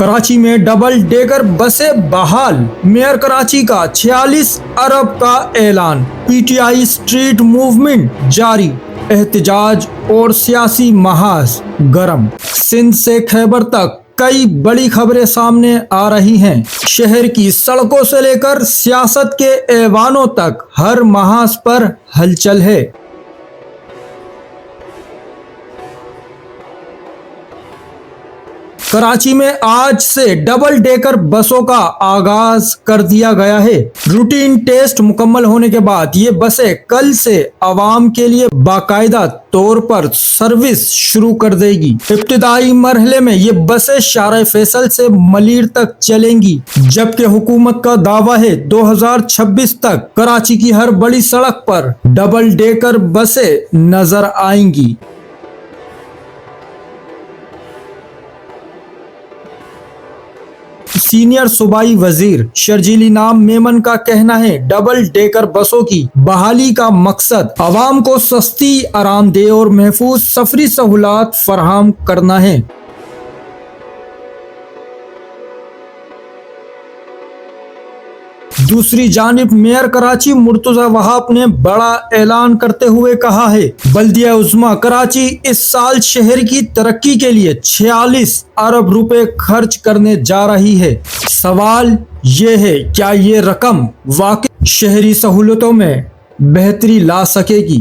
कराची में double decker बसें बहाल। मेयर कराची का 46 अरब का ऐलान। पीटीआई स्ट्रीट मूवमेंट जारी। एहतजाज और सियासी महाज गर्म। सिंध से खैबर तक कई बड़ी खबरें सामने आ रही हैं। शहर की सड़कों से लेकर सियासत के ऐवानों तक हर महाज पर हलचल है। कराची में आज से डबल डेकर बसों का आगाज कर दिया गया है। रूटीन टेस्ट मुकम्मल होने के बाद ये बसें कल से आवाम के लिए बाकायदा तौर पर सर्विस शुरू कर देगी। इब्तिदाई मरहले में ये बसें शारा फैसल से मलीर तक चलेंगी, जबकि हुकूमत का दावा है 2026 तक कराची की हर बड़ी सड़क पर डबल डेकर बसें नजर आएंगी। सीनियर सूबाई वजीर शर्जीली नाम मेमन का कहना है, डबल डेकर बसों की बहाली का मकसद आवाम को सस्ती, आरामदेह और महफूज सफरी सहूलत फराहम करना है। दूसरी जानिब मेयर कराची मुर्तजा वहाब ने बड़ा ऐलान करते हुए कहा है, बल्दिया उज़्मा कराची इस साल शहर की तरक्की के लिए 46 अरब रुपए खर्च करने जा रही है। सवाल ये है, क्या ये रकम वाकई शहरी सहूलतों में बेहतरी ला सकेगी?